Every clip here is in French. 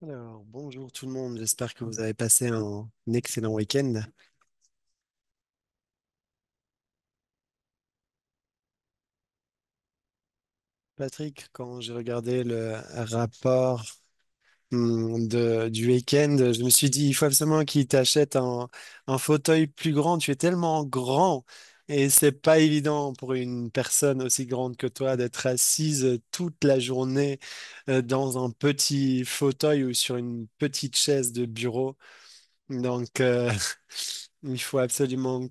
Alors, bonjour tout le monde, j'espère que vous avez passé un excellent week-end. Patrick, quand j'ai regardé le rapport du week-end, je me suis dit, il faut absolument qu'il t'achète un fauteuil plus grand. Tu es tellement grand et c'est pas évident pour une personne aussi grande que toi d'être assise toute la journée dans un petit fauteuil ou sur une petite chaise de bureau. Donc, il faut absolument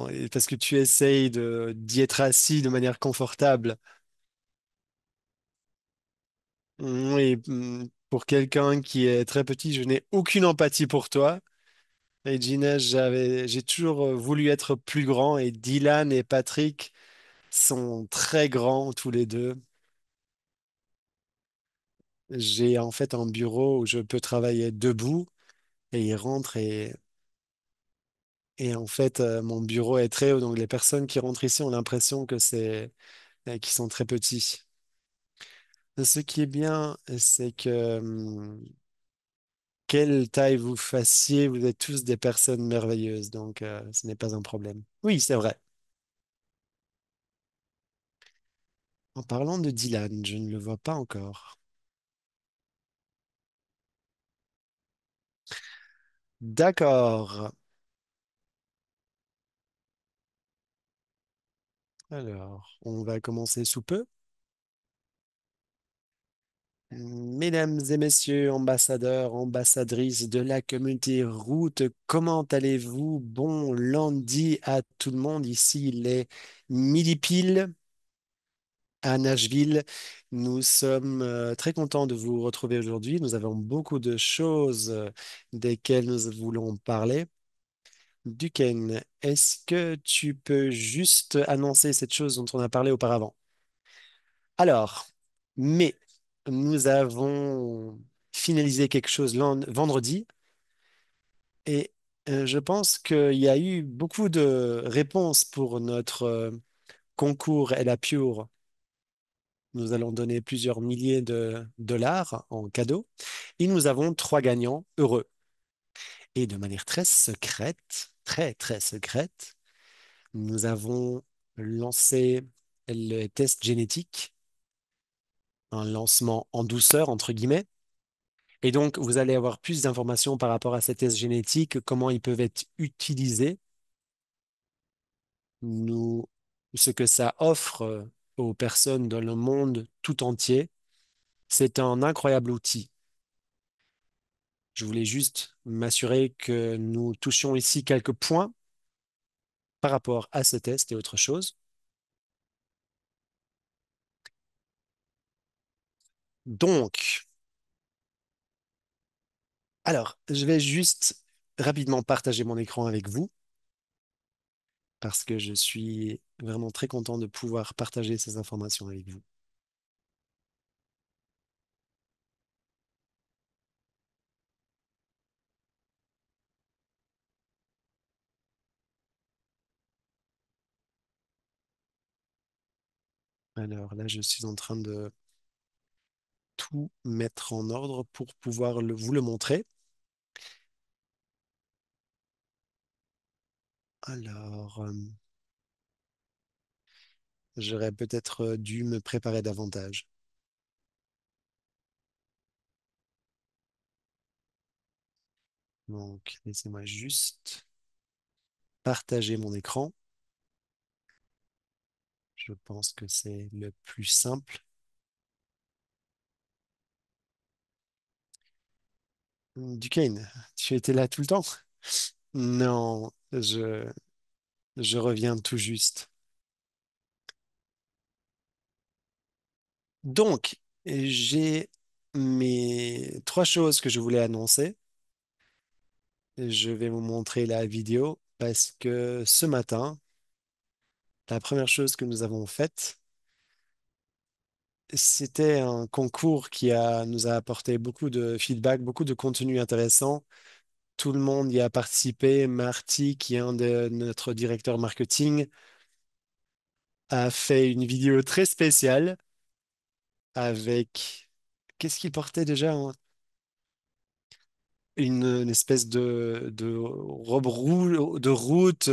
et parce que tu essayes d'y être assis de manière confortable. Oui, pour quelqu'un qui est très petit, je n'ai aucune empathie pour toi. Et Gina, j'ai toujours voulu être plus grand et Dylan et Patrick sont très grands tous les deux. J'ai en fait un bureau où je peux travailler debout et ils rentrent et en fait mon bureau est très haut donc les personnes qui rentrent ici ont l'impression qu'ils sont très petits. Ce qui est bien, c'est que quelle taille vous fassiez, vous êtes tous des personnes merveilleuses, donc ce n'est pas un problème. Oui, c'est vrai. En parlant de Dylan, je ne le vois pas encore. D'accord. Alors, on va commencer sous peu. Mesdames et messieurs, ambassadeurs, ambassadrices de la communauté Route, comment allez-vous? Bon lundi à tout le monde. Ici, il est midi pile à Nashville. Nous sommes très contents de vous retrouver aujourd'hui. Nous avons beaucoup de choses desquelles nous voulons parler. Duquesne, est-ce que tu peux juste annoncer cette chose dont on a parlé auparavant? Alors, mais nous avons finalisé quelque chose vendredi et je pense qu'il y a eu beaucoup de réponses pour notre concours El Pure. Nous allons donner plusieurs milliers de dollars en cadeau et nous avons trois gagnants heureux. Et de manière très secrète, très secrète, nous avons lancé le test génétique, un lancement en douceur, entre guillemets. Et donc, vous allez avoir plus d'informations par rapport à ces tests génétiques, comment ils peuvent être utilisés, nous, ce que ça offre aux personnes dans le monde tout entier. C'est un incroyable outil. Je voulais juste m'assurer que nous touchions ici quelques points par rapport à ce test et autre chose. Donc, alors, je vais juste rapidement partager mon écran avec vous parce que je suis vraiment très content de pouvoir partager ces informations avec vous. Alors là, je suis en train de tout mettre en ordre pour pouvoir vous le montrer. Alors, j'aurais peut-être dû me préparer davantage. Donc, laissez-moi juste partager mon écran. Je pense que c'est le plus simple. Duquesne, tu étais là tout le temps? Non, je reviens tout juste. Donc, j'ai mes trois choses que je voulais annoncer. Je vais vous montrer la vidéo parce que ce matin, la première chose que nous avons faite, c'était un concours nous a apporté beaucoup de feedback, beaucoup de contenu intéressant. Tout le monde y a participé. Marty, qui est un de notre directeur marketing, a fait une vidéo très spéciale avec... Qu'est-ce qu'il portait déjà? une espèce de robe de route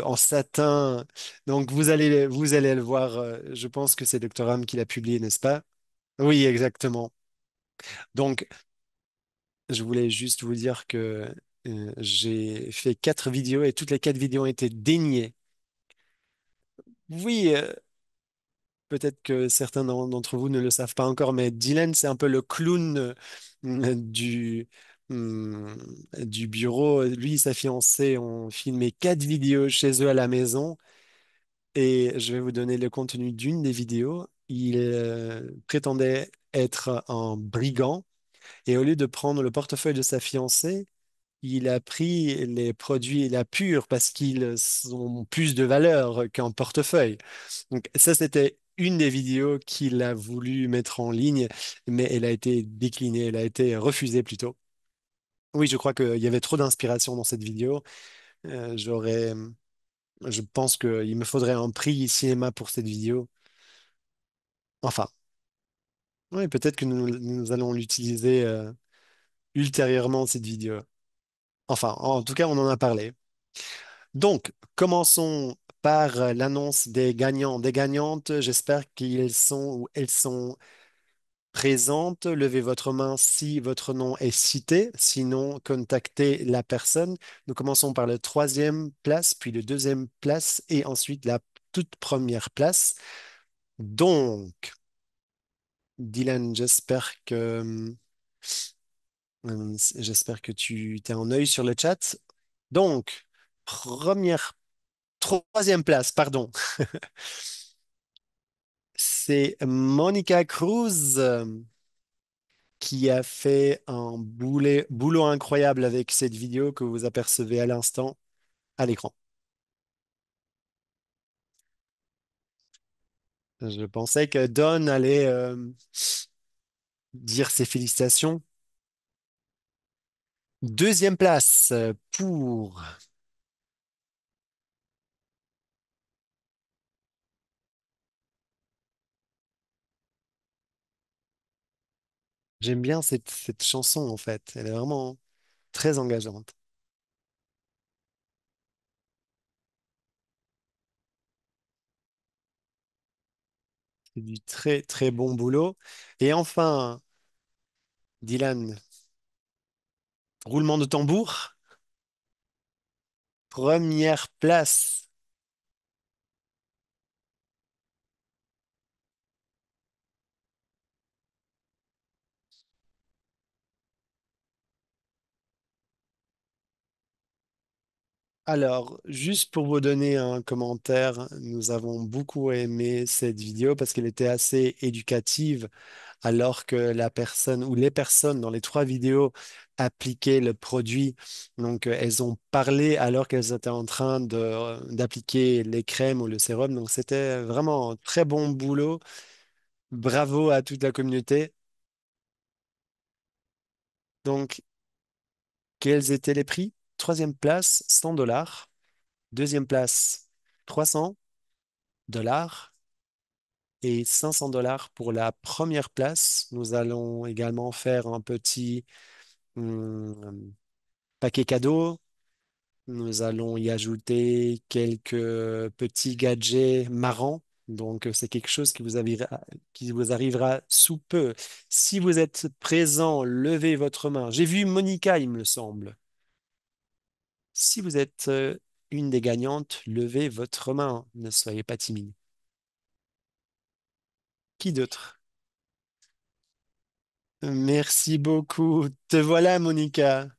en satin. Donc vous allez le voir. Je pense que c'est Dr. Ham qui l'a publié, n'est-ce pas? Oui, exactement. Donc, je voulais juste vous dire que j'ai fait 4 vidéos et toutes les 4 vidéos ont été déniées. Oui, peut-être que certains d'entre vous ne le savent pas encore, mais Dylan, c'est un peu le clown hum, du bureau. Lui et sa fiancée ont filmé 4 vidéos chez eux à la maison et je vais vous donner le contenu d'une des vidéos. Il prétendait être un brigand et au lieu de prendre le portefeuille de sa fiancée, il a pris les produits la pure parce qu'ils ont plus de valeur qu'un portefeuille. Donc ça, c'était une des vidéos qu'il a voulu mettre en ligne, mais elle a été déclinée, elle a été refusée plutôt. Oui, je crois qu'il y avait trop d'inspiration dans cette vidéo. J'aurais, je pense qu'il me faudrait un prix cinéma pour cette vidéo. Enfin, oui, peut-être que nous allons l'utiliser ultérieurement, cette vidéo. Enfin, en tout cas, on en a parlé. Donc, commençons par l'annonce des gagnants, des gagnantes. J'espère qu'ils sont ou elles sont présentes. Levez votre main si votre nom est cité. Sinon, contactez la personne. Nous commençons par la troisième place, puis la deuxième place et ensuite la toute première place. Donc, Dylan, j'espère que tu as un œil sur le chat. Donc, première, troisième place, pardon. C'est Monica Cruz qui a fait un boulot incroyable avec cette vidéo que vous apercevez à l'instant à l'écran. Je pensais que Don allait dire ses félicitations. Deuxième place pour... J'aime bien cette chanson en fait. Elle est vraiment très engageante. C'est du très très bon boulot. Et enfin, Dylan, roulement de tambour, première place. Alors, juste pour vous donner un commentaire, nous avons beaucoup aimé cette vidéo parce qu'elle était assez éducative, alors que la personne ou les personnes dans les 3 vidéos appliquaient le produit. Donc, elles ont parlé alors qu'elles étaient en train d'appliquer les crèmes ou le sérum. Donc, c'était vraiment un très bon boulot. Bravo à toute la communauté. Donc, quels étaient les prix? Troisième place, $100. Deuxième place, $300. Et $500 pour la première place. Nous allons également faire un petit hum, paquet cadeau. Nous allons y ajouter quelques petits gadgets marrants. Donc, c'est quelque chose qui vous arrivera sous peu. Si vous êtes présent, levez votre main. J'ai vu Monica, il me semble. Si vous êtes une des gagnantes, levez votre main. Ne soyez pas timide. Qui d'autre? Merci beaucoup. Te voilà, Monica.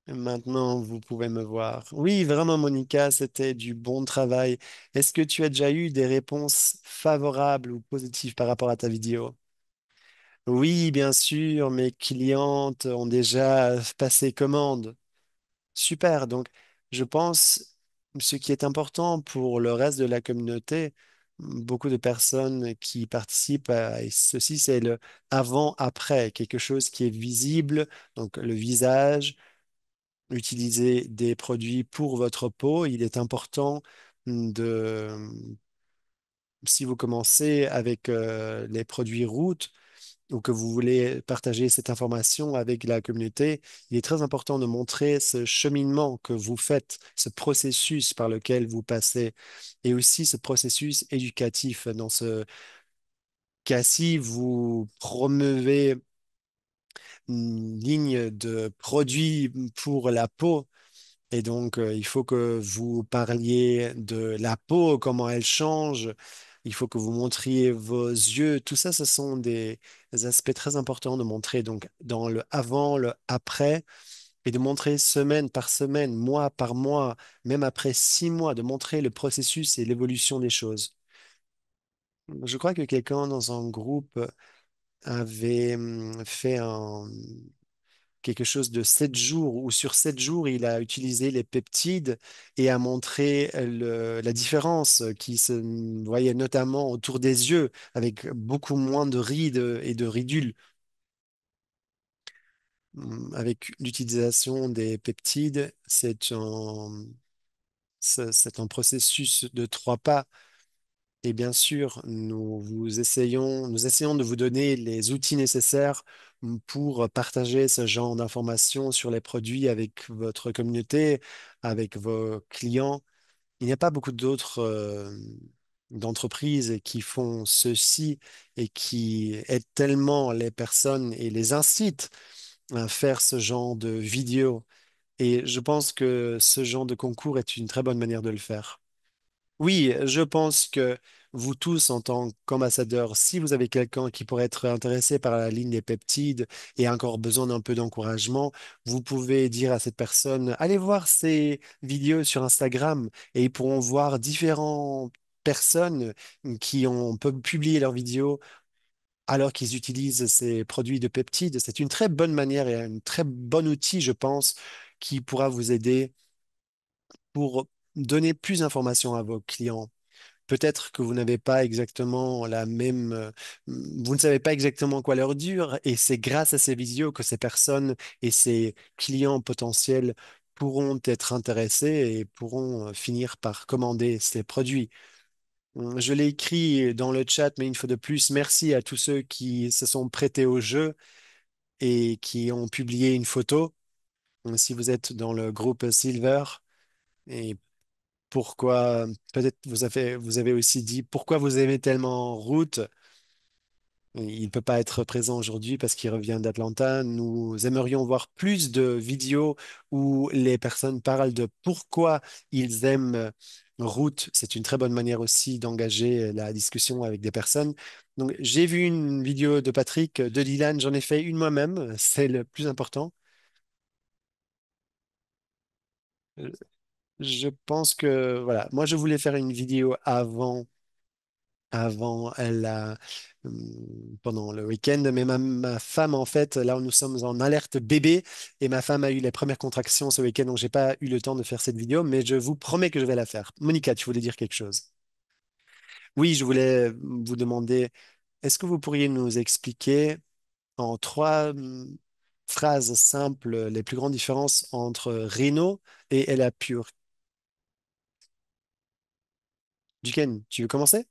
Maintenant, vous pouvez me voir. Oui, vraiment, Monica, c'était du bon travail. Est-ce que tu as déjà eu des réponses favorables ou positives par rapport à ta vidéo? Oui, bien sûr, mes clientes ont déjà passé commande. Super. Donc, je pense ce qui est important pour le reste de la communauté, beaucoup de personnes qui participent à et ceci, c'est le avant-après, quelque chose qui est visible, donc le visage, utiliser des produits pour votre peau. Il est important de, si vous commencez avec les produits routes, ou que vous voulez partager cette information avec la communauté, il est très important de montrer ce cheminement que vous faites, ce processus par lequel vous passez, et aussi ce processus éducatif. Dans ce cas-ci, vous promeuvez une ligne de produits pour la peau. Et donc, il faut que vous parliez de la peau, comment elle change. Il faut que vous montriez vos yeux. Tout ça, ce sont des aspects très importants de montrer. Donc, dans le avant, le après, et de montrer semaine par semaine, mois par mois, même après 6 mois, de montrer le processus et l'évolution des choses. Je crois que quelqu'un dans un groupe avait fait quelque chose de 7 jours, où sur 7 jours, il a utilisé les peptides et a montré la différence qui se voyait notamment autour des yeux, avec beaucoup moins de rides et de ridules. Avec l'utilisation des peptides, c'est un processus de 3 pas. Et bien sûr, nous essayons de vous donner les outils nécessaires pour partager ce genre d'informations sur les produits avec votre communauté, avec vos clients. Il n'y a pas beaucoup d'autres d'entreprises qui font ceci et qui aident tellement les personnes et les incitent à faire ce genre de vidéos. Et je pense que ce genre de concours est une très bonne manière de le faire. Oui, je pense que vous tous, en tant qu'ambassadeurs, si vous avez quelqu'un qui pourrait être intéressé par la ligne des peptides et a encore besoin d'un peu d'encouragement, vous pouvez dire à cette personne, allez voir ces vidéos sur Instagram et ils pourront voir différentes personnes qui ont peuvent publier leurs vidéos alors qu'ils utilisent ces produits de peptides. C'est une très bonne manière et un très bon outil, je pense, qui pourra vous aider pour donner plus d'informations à vos clients. Peut-être que vous n'avez pas exactement la même, vous ne savez pas exactement quoi leur dire, et c'est grâce à ces visios que ces personnes et ces clients potentiels pourront être intéressés et pourront finir par commander ces produits. Je l'ai écrit dans le chat, mais une fois de plus, merci à tous ceux qui se sont prêtés au jeu et qui ont publié une photo. Si vous êtes dans le groupe Silver, et pourquoi, peut-être vous avez aussi dit pourquoi vous aimez tellement Root. Il ne peut pas être présent aujourd'hui parce qu'il revient d'Atlanta. Nous aimerions voir plus de vidéos où les personnes parlent de pourquoi ils aiment Root. C'est une très bonne manière aussi d'engager la discussion avec des personnes. Donc, j'ai vu une vidéo de Patrick, de Dylan, j'en ai fait une moi-même. C'est le plus important. Euh, Je pense que, voilà, moi je voulais faire une vidéo avant pendant le week-end, mais ma femme, en fait, là où nous sommes en alerte bébé, et ma femme a eu les premières contractions ce week-end, donc j'ai pas eu le temps de faire cette vidéo, mais je vous promets que je vais la faire. Monica, tu voulais dire quelque chose? Oui, je voulais vous demander, est-ce que vous pourriez nous expliquer en 3 phrases simples les plus grandes différences entre Reno et Ella Pure? Duquesne, tu veux commencer?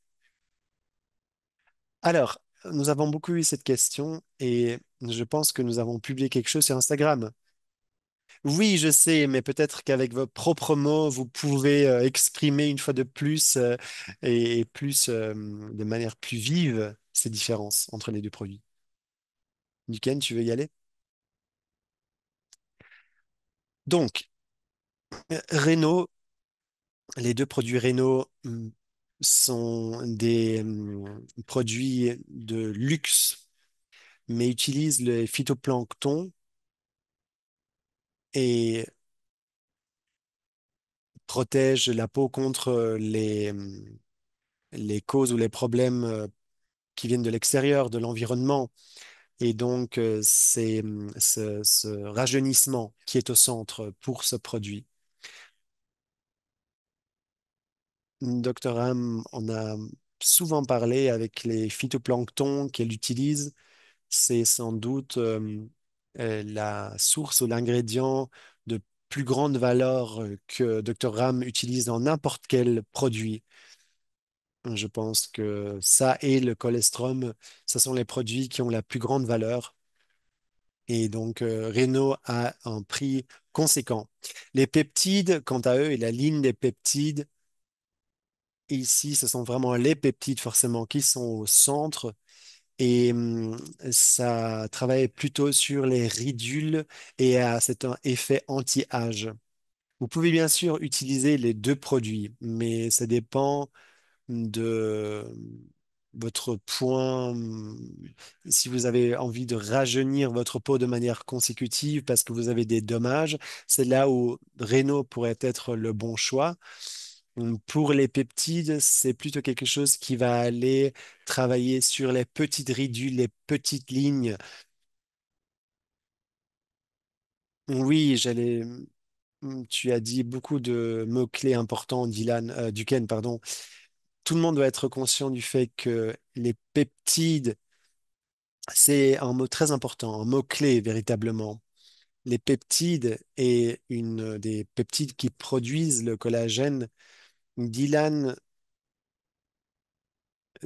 Alors, nous avons beaucoup eu cette question et je pense que nous avons publié quelque chose sur Instagram. Oui, je sais, mais peut-être qu'avec vos propres mots, vous pouvez exprimer une fois de plus et plus de manière plus vive ces différences entre les deux produits. Duquesne, tu veux y aller? Donc, Renault, les deux produits Renault sont des produits de luxe, mais utilisent le phytoplancton et protègent la peau contre les causes ou les problèmes qui viennent de l'extérieur, de l'environnement. Et donc, c'est ce rajeunissement qui est au centre pour ce produit. Dr. Ham en a souvent parlé avec les phytoplanctons qu'elle utilise. C'est sans doute la source ou l'ingrédient de plus grande valeur que Dr. Ram utilise dans n'importe quel produit. Je pense que ça et le colostrum, ce sont les produits qui ont la plus grande valeur. Et donc, Renault a un prix conséquent. Les peptides, quant à eux, et la ligne des peptides, ici, ce sont vraiment les peptides forcément qui sont au centre. Et ça travaille plutôt sur les ridules et c'est un effet anti-âge. Vous pouvez bien sûr utiliser les deux produits, mais ça dépend de votre point. Si vous avez envie de rajeunir votre peau de manière consécutive parce que vous avez des dommages, c'est là où Reno pourrait être le bon choix. Pour les peptides, c'est plutôt quelque chose qui va aller travailler sur les petites ridules, les petites lignes. Oui, tu as dit beaucoup de mots-clés importants, Dylan, Duquesne, pardon. Tout le monde doit être conscient du fait que les peptides, c'est un mot très important, un mot-clé véritablement. Les peptides et une des peptides qui produisent le collagène, Dylan,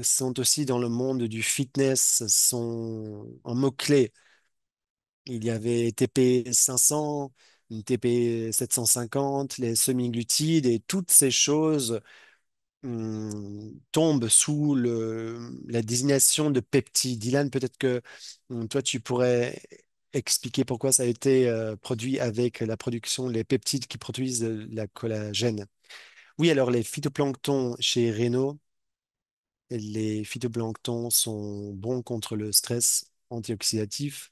sont aussi dans le monde du fitness, sont un mot-clé. Il y avait TP 500, TP 750, les semi-glutides et toutes ces choses tombe sous la désignation de peptide. Dylan, peut-être que toi, tu pourrais expliquer pourquoi ça a été produit avec la production, les peptides qui produisent la collagène. Oui, alors les phytoplanctons chez Reno, les phytoplanctons sont bons contre le stress antioxydatif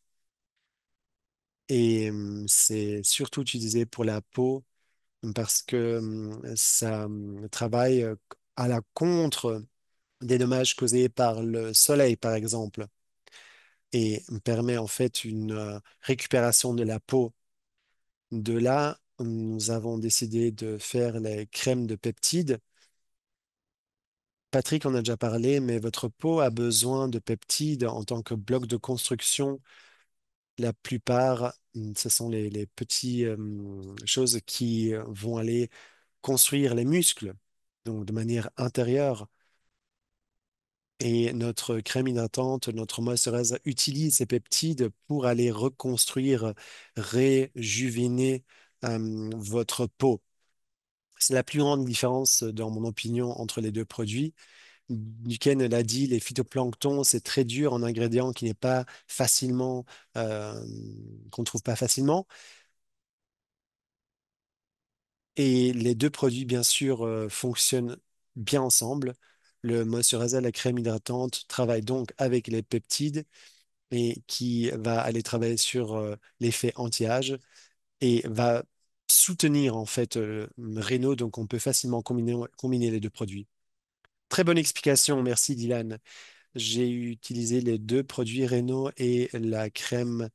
et c'est surtout utilisé pour la peau parce que ça travaille à la contre des dommages causés par le soleil, par exemple, et permet en fait une récupération de la peau. De là, nous avons décidé de faire les crèmes de peptides. Patrick en a déjà parlé, mais votre peau a besoin de peptides en tant que bloc de construction. La plupart, ce sont les petits choses qui vont aller construire les muscles, donc de manière intérieure. Et notre crème hydratante, notre moisturizer utilise ces peptides pour aller reconstruire, réjuvéner votre peau. C'est la plus grande différence, dans mon opinion, entre les deux produits. Duquesne l'a dit, les phytoplanctons, c'est très dur en ingrédient qui n'est pas facilement, euh, qu'on trouve pas facilement. Et les deux produits, bien sûr, fonctionnent bien ensemble. Le moisturizer, la crème hydratante, travaille donc avec les peptides et qui va aller travailler sur l'effet anti-âge et va soutenir en fait Renault. Donc on peut facilement combiner les deux produits. Très bonne explication, merci Dylan. J'ai utilisé les deux produits Renault et euh, la crème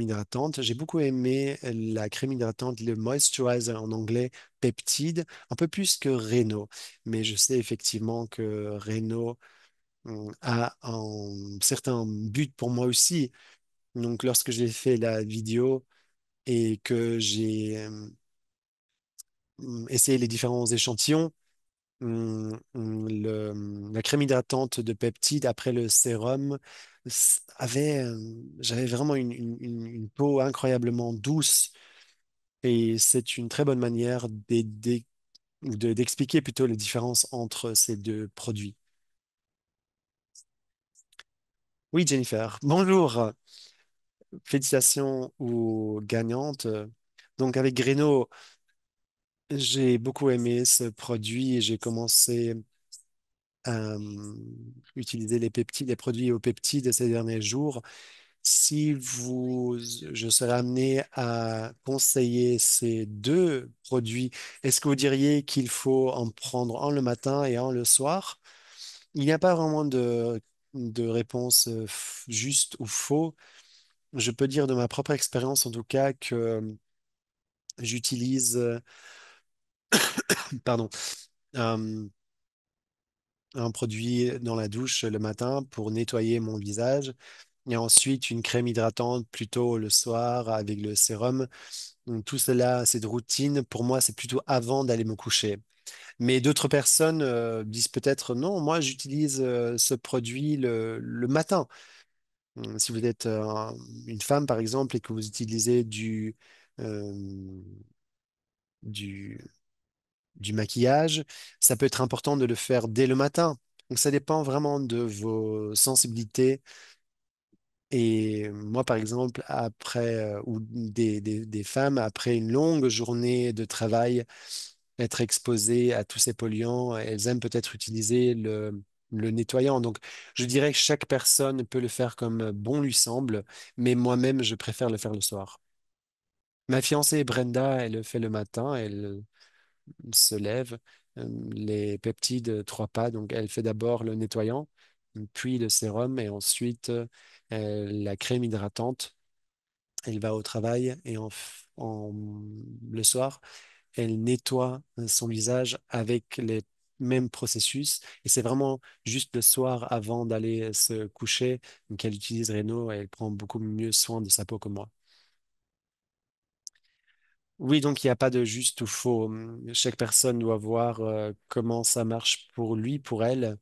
hydratante. J'ai beaucoup aimé la crème hydratante, le moisturizer en anglais, peptide, un peu plus que Renault. Mais je sais effectivement que Renault a un certain but pour moi aussi. Donc, lorsque j'ai fait la vidéo et que j'ai essayé les différents échantillons, la crème hydratante de peptide après le sérum j'avais vraiment une peau incroyablement douce et c'est une très bonne manière d'expliquer plutôt les différences entre ces deux produits. Oui, Jennifer. Bonjour. Félicitations aux gagnantes. Donc avec Greno, j'ai beaucoup aimé ce produit et j'ai commencé à utiliser les peptides, les produits aux peptides ces derniers jours. Je serais amené à conseiller ces deux produits, est-ce que vous diriez qu'il faut en prendre un le matin et un le soir? Il n'y a pas vraiment de réponse juste ou faux. Je peux dire de ma propre expérience en tout cas que j'utilise pardon, un, un produit dans la douche le matin pour nettoyer mon visage et ensuite une crème hydratante plutôt le soir avec le sérum. Donc, tout cela, c'est de routine. Pour moi, c'est plutôt avant d'aller me coucher. Mais d'autres personnes disent peut-être non, moi j'utilise ce produit le matin. Si vous êtes une femme par exemple et que vous utilisez euh, du, du maquillage, ça peut être important de le faire dès le matin. Donc ça dépend vraiment de vos sensibilités. Et moi, par exemple, après, ou des femmes, après une longue journée de travail, être exposées à tous ces polluants, elles aiment peut-être utiliser le nettoyant. Donc, je dirais que chaque personne peut le faire comme bon lui semble, mais moi-même, je préfère le faire le soir. Ma fiancée Brenda, elle le fait le matin, elle se lève, les peptides, trois pas, donc elle fait d'abord le nettoyant, puis le sérum et ensuite la crème hydratante. Elle va au travail et le soir, elle nettoie son visage avec les mêmes processus. Et c'est vraiment juste le soir avant d'aller se coucher qu'elle utilise Reno et elle prend beaucoup mieux soin de sa peau que moi. Oui, donc il n'y a pas de juste ou faux. Chaque personne doit voir comment ça marche pour lui, pour elle.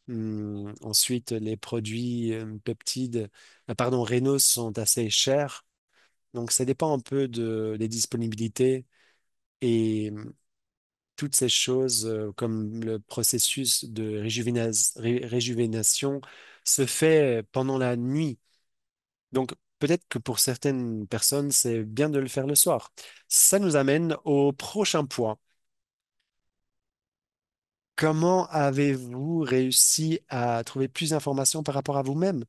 Ensuite, les produits peptides, pardon, Reno sont assez chers. Donc ça dépend un peu des disponibilités et toutes ces choses comme le processus de réjuvénation se fait pendant la nuit. Donc peut-être que pour certaines personnes, c'est bien de le faire le soir. Ça nous amène au prochain point. Comment avez-vous réussi à trouver plus d'informations par rapport à vous-même?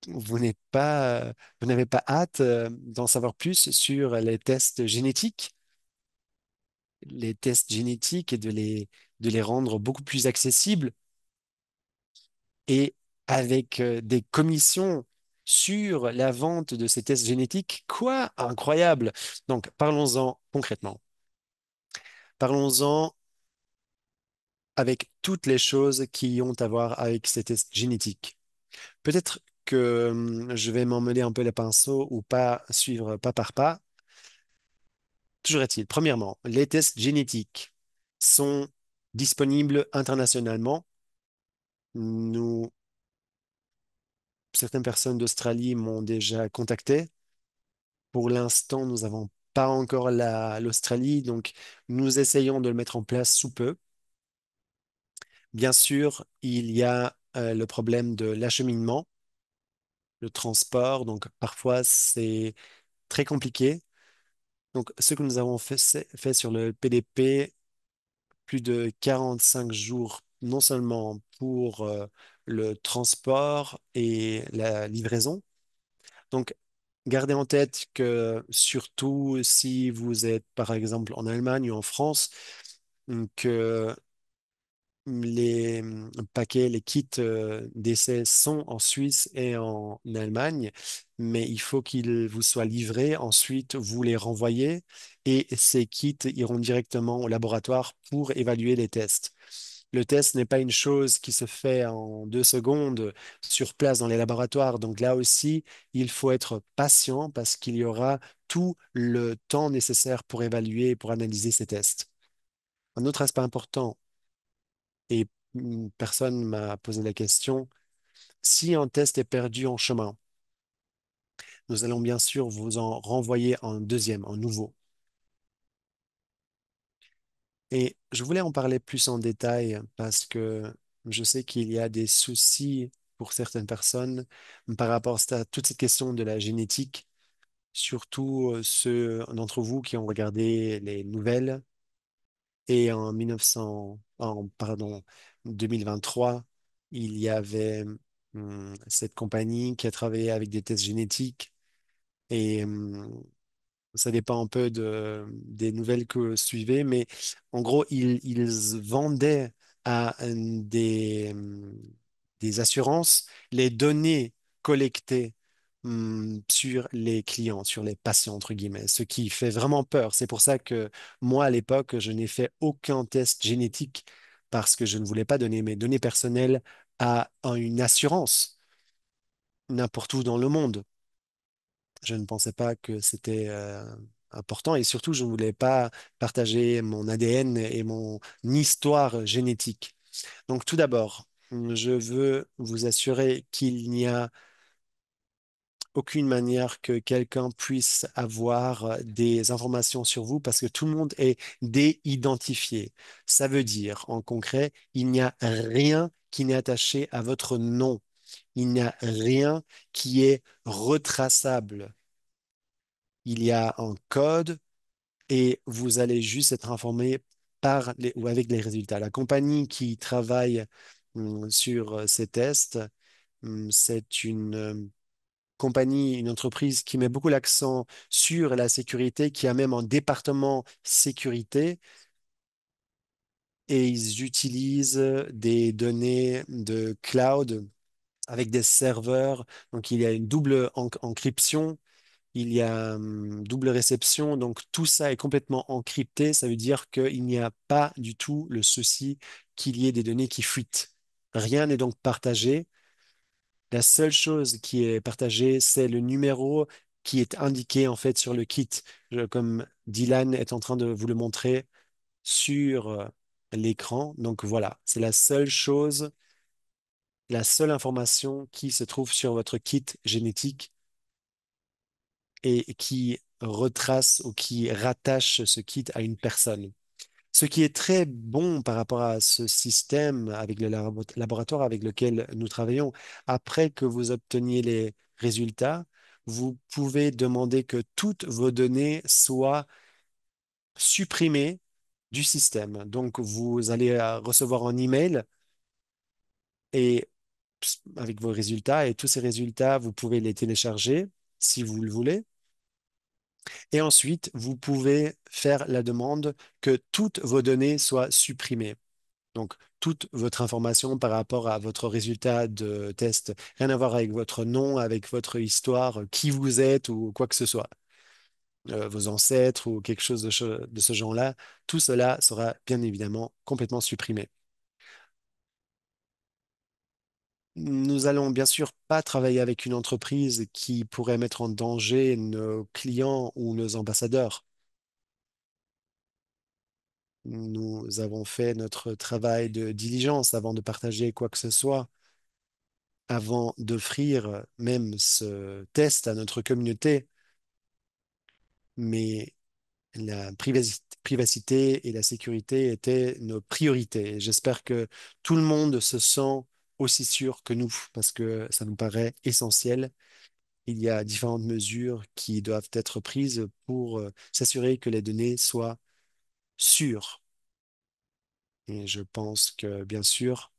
Vous n'êtes pas, vous n'avez pas hâte d'en savoir plus sur les tests génétiques? Les tests génétiques et de les rendre beaucoup plus accessibles et avec des commissions sur la vente de ces tests génétiques. Quoi? Incroyable! Donc, parlons-en concrètement. Parlons-en avec toutes les choses qui ont à voir avec ces tests génétiques. Peut-être que je vais m'emmêler un peu les pinceaux ou pas suivre pas par pas. Toujours est-il, premièrement, les tests génétiques sont disponibles internationalement. Nous, certaines personnes d'Australie m'ont déjà contacté. Pour l'instant, nous n'avons pas encore l'Australie, donc nous essayons de le mettre en place sous peu. Bien sûr, il y a le problème de l'acheminement, le transport, donc parfois c'est très compliqué. Donc ce que nous avons fait, fait sur le PDP, plus de 45 jours, non seulement pour le transport et la livraison. Donc, gardez en tête que surtout si vous êtes par exemple en Allemagne ou en France, que les paquets, les kits d'essai sont en Suisse et en Allemagne, mais il faut qu'ils vous soient livrés. Ensuite, vous les renvoyez et ces kits iront directement au laboratoire pour évaluer les tests. Le test n'est pas une chose qui se fait en 2 secondes sur place dans les laboratoires. Donc là aussi, il faut être patient parce qu'il y aura tout le temps nécessaire pour évaluer et pour analyser ces tests. Un autre aspect important, et personne m'a posé la question, si un test est perdu en chemin, nous allons bien sûr vous en renvoyer un deuxième, un nouveau. Et je voulais en parler plus en détail parce que je sais qu'il y a des soucis pour certaines personnes par rapport à toute cette question de la génétique, surtout ceux d'entre vous qui ont regardé les nouvelles. Et en 2023, il y avait cette compagnie qui a travaillé avec des tests génétiques et ça dépend un peu des nouvelles que vous suivez, mais en gros, ils vendaient à des assurances les données collectées sur les clients, sur les patients, entre guillemets, ce qui fait vraiment peur. C'est pour ça que moi, à l'époque, je n'ai fait aucun test génétique parce que je ne voulais pas donner mes données personnelles à une assurance n'importe où dans le monde. Je ne pensais pas que c'était important et surtout, je ne voulais pas partager mon ADN et mon histoire génétique. Donc, tout d'abord, je veux vous assurer qu'il n'y a aucune manière que quelqu'un puisse avoir des informations sur vous parce que tout le monde est déidentifié. Ça veut dire, en concret, il n'y a rien qui n'est attaché à votre nom. Il n'y a rien qui est retraçable. Il y a un code et vous allez juste être informé par les, ou avec les résultats. La compagnie qui travaille sur ces tests, c'est une compagnie, une entreprise qui met beaucoup l'accent sur la sécurité, qui a même un département sécurité et ils utilisent des données de cloud avec des serveurs. Donc, il y a une double encryption, il y a double réception. Donc, tout ça est complètement encrypté. Ça veut dire qu'il n'y a pas du tout le souci qu'il y ait des données qui fuitent. Rien n'est donc partagé. La seule chose qui est partagée, c'est le numéro qui est indiqué en fait sur le kit. Comme Dylan est en train de vous le montrer sur l'écran. Donc voilà, c'est la seule chose, la seule information qui se trouve sur votre kit génétique et qui retrace ou qui rattache ce kit à une personne. Ce qui est très bon par rapport à ce système avec le laboratoire avec lequel nous travaillons, après que vous obteniez les résultats, vous pouvez demander que toutes vos données soient supprimées du système. Donc, vous allez recevoir un email et avec vos résultats et tous ces résultats, vous pouvez les télécharger si vous le voulez. Et ensuite, vous pouvez faire la demande que toutes vos données soient supprimées. Donc, toute votre information par rapport à votre résultat de test, rien à voir avec votre nom, avec votre histoire, qui vous êtes ou quoi que ce soit, vos ancêtres ou quelque chose de ce genre-là, tout cela sera bien évidemment complètement supprimé. Nous allons bien sûr pas travailler avec une entreprise qui pourrait mettre en danger nos clients ou nos ambassadeurs. Nous avons fait notre travail de diligence avant de partager quoi que ce soit, avant d'offrir même ce test à notre communauté, mais la privacité et la sécurité étaient nos priorités. Et j'espère que tout le monde se sent aussi sûr que nous, parce que ça nous paraît essentiel. Il y a différentes mesures qui doivent être prises pour s'assurer que les données soient sûres. Et je pense que, bien sûr,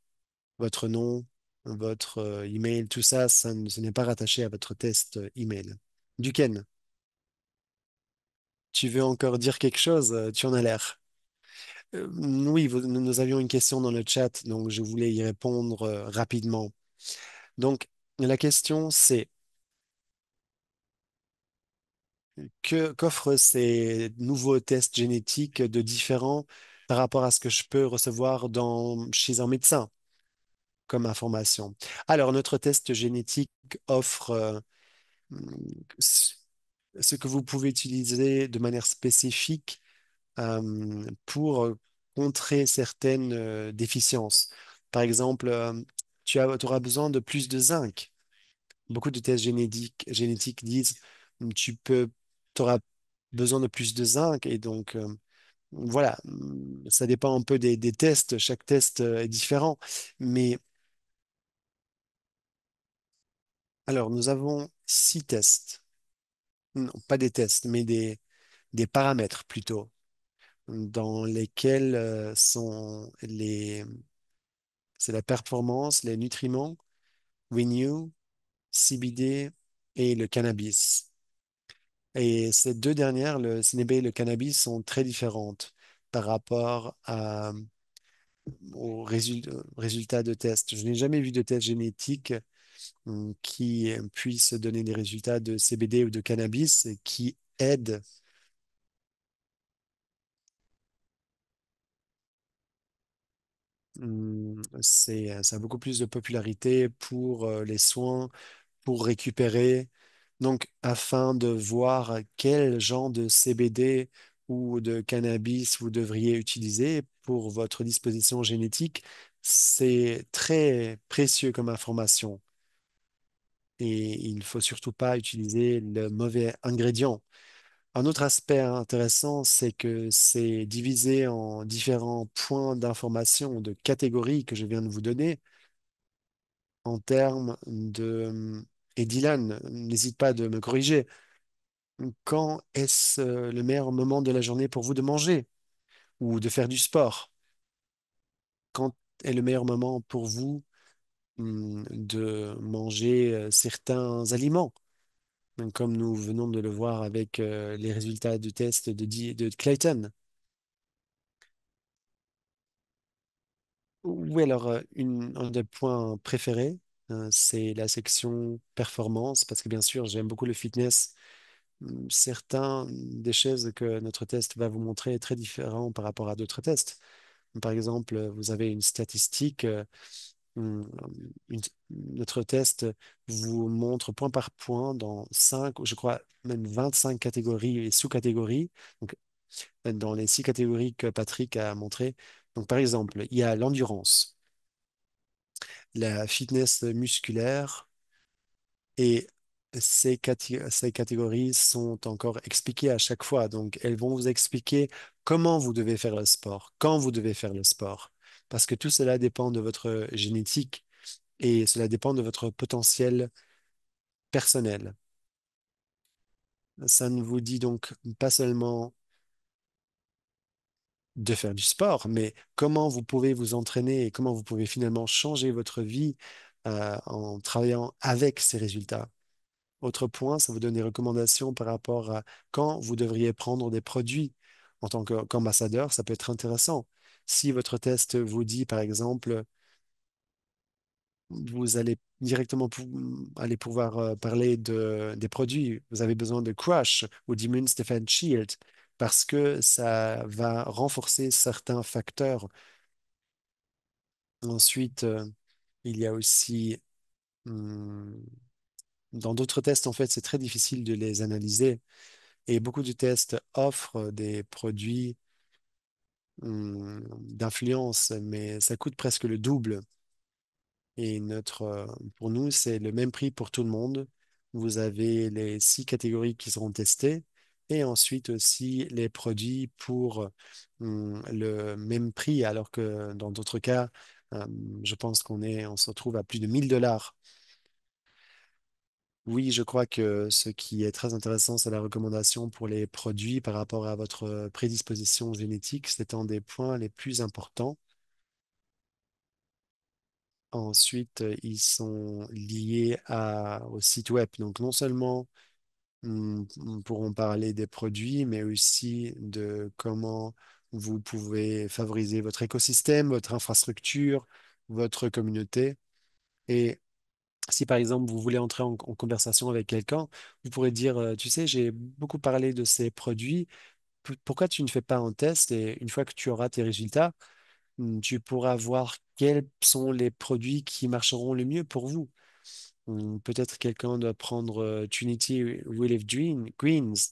votre nom, votre email, tout ça, ce n'est pas rattaché à votre test email. Duquesne, tu veux encore dire quelque chose? Tu en as l'air. Oui, nous avions une question dans le chat, donc je voulais y répondre rapidement. Donc, la question, c'est qu'offrent ces nouveaux tests génétiques de différents par rapport à ce que je peux recevoir chez un médecin comme information? Alors, notre test génétique offre ce ce que vous pouvez utiliser de manière spécifique pour contrer certaines déficiences. Par exemple, tu auras besoin de plus de zinc. Beaucoup de tests génétiques disent tu auras besoin de plus de zinc et donc voilà, ça dépend un peu des tests. Chaque test est différent. Mais alors, nous avons 6 tests. Non, pas des tests, mais des paramètres plutôt, dans lesquels c'est la performance, les nutriments, Renew, CBD et le cannabis. Et ces deux dernières, le CBD et le cannabis, sont très différentes par rapport aux résultats de tests. Je n'ai jamais vu de test génétique qui puisse donner des résultats de CBD ou de cannabis et qui aident. Ça a beaucoup plus de popularité pour les soins, pour récupérer. Donc, afin de voir quel genre de CBD ou de cannabis vous devriez utiliser pour votre disposition génétique, c'est très précieux comme information. Et il ne faut surtout pas utiliser le mauvais ingrédient. Un autre aspect intéressant, c'est que c'est divisé en différents points d'information, de catégories que je viens de vous donner en termes de... Et Dylan, n'hésite pas de me corriger. Quand est-ce le meilleur moment de la journée pour vous de manger ou de faire du sport? Quand est le meilleur moment pour vous de manger certains aliments? Comme nous venons de le voir avec les résultats du test de Clayton. Oui, alors, un des points préférés, c'est la section performance, parce que bien sûr, j'aime beaucoup le fitness. Certains des choses que notre test va vous montrer est très différent par rapport à d'autres tests. Par exemple, vous avez une statistique, hum, une- notre test vous montre point par point dans 5, je crois même 25 catégories et sous-catégories. Donc, dans les 6 catégories que Patrick a montré. Donc, par exemple, il y a l'endurance, la fitness musculaire et ces catégories sont encore expliquées à chaque fois. Donc, elles vont vous expliquer comment vous devez faire le sport, quand vous devez faire le sport. Parce que tout cela dépend de votre génétique et cela dépend de votre potentiel personnel. Ça ne vous dit donc pas seulement de faire du sport, mais comment vous pouvez vous entraîner et comment vous pouvez finalement changer votre vie en travaillant avec ces résultats. Autre point, ça vous donne des recommandations par rapport à quand vous devriez prendre des produits en tant qu'ambassadeur, ça peut être intéressant. Si votre test vous dit, par exemple, vous allez directement aller pouvoir parler des produits, vous avez besoin de Crush ou d'Immune Defense Shield parce que ça va renforcer certains facteurs. Ensuite, il y a aussi, hum, dans d'autres tests, en fait, c'est très difficile de les analyser. Et beaucoup de tests offrent des produits d'influence, mais ça coûte presque le double. Et pour nous, c'est le même prix pour tout le monde. Vous avez les 6 catégories qui seront testées et ensuite aussi les produits pour le même prix, alors que dans d'autres cas, je pense on se retrouve à plus de 1000 $. Oui, je crois que ce qui est très intéressant, c'est la recommandation pour les produits par rapport à votre prédisposition génétique. C'est un des points les plus importants. Ensuite, ils sont liés au site web. Donc, non seulement nous pourrons parler des produits, mais aussi de comment vous pouvez favoriser votre écosystème, votre infrastructure, votre communauté. Et si par exemple vous voulez entrer en conversation avec quelqu'un, vous pourrez dire, tu sais, j'ai beaucoup parlé de ces produits. Pourquoi tu ne fais pas un test et une fois que tu auras tes résultats, tu pourras voir quels sont les produits qui marcheront le mieux pour vous. Peut-être quelqu'un doit prendre Trinity Relief Greens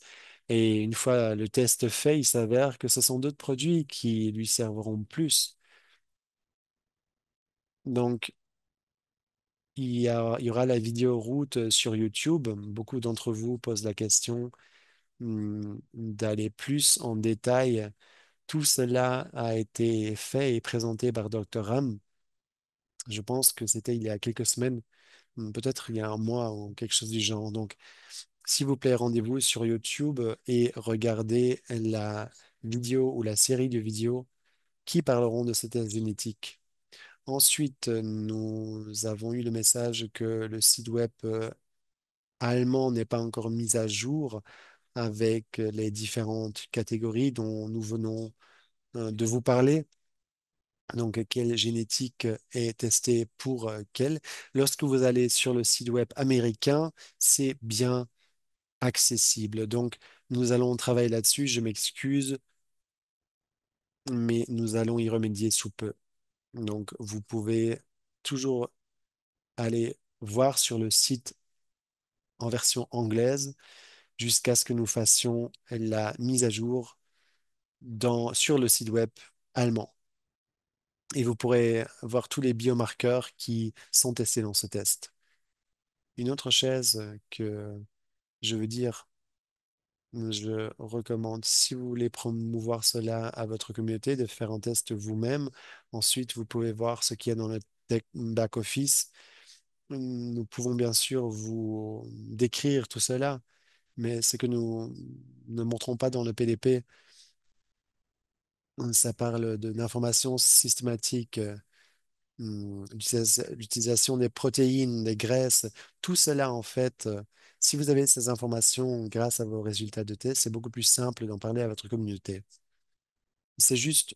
et une fois le test fait, il s'avère que ce sont d'autres produits qui lui serviront plus. Donc, il y aura la vidéo route sur YouTube. Beaucoup d'entre vous posent la question d'aller plus en détail. Tout cela a été fait et présenté par Dr. Ram. Je pense que c'était il y a quelques semaines, peut-être il y a un mois ou quelque chose du genre. Donc, s'il vous plaît, rendez-vous sur YouTube et regardez la vidéo ou la série de vidéos qui parleront de ces tests génétiques. Ensuite, nous avons eu le message que le site web allemand n'est pas encore mis à jour avec les différentes catégories dont nous venons de vous parler. Donc, quelle génétique est testée pour quelle. Lorsque vous allez sur le site web américain, c'est bien accessible. Donc, nous allons travailler là-dessus. Je m'excuse, mais nous allons y remédier sous peu. Donc, vous pouvez toujours aller voir sur le site en version anglaise jusqu'à ce que nous fassions la mise à jour sur le site web allemand. Et vous pourrez voir tous les biomarqueurs qui sont testés dans ce test. Une autre chaise que je veux dire, je recommande, si vous voulez promouvoir cela à votre communauté, de faire un test vous-même. Ensuite, vous pouvez voir ce qu'il y a dans le back-office. Nous pouvons bien sûr vous décrire tout cela, mais ce que nous ne montrons pas dans le PDP, ça parle d'informations systématiques, l'utilisation des protéines, des graisses, tout cela en fait. Si vous avez ces informations grâce à vos résultats de test, c'est beaucoup plus simple d'en parler à votre communauté. C'est juste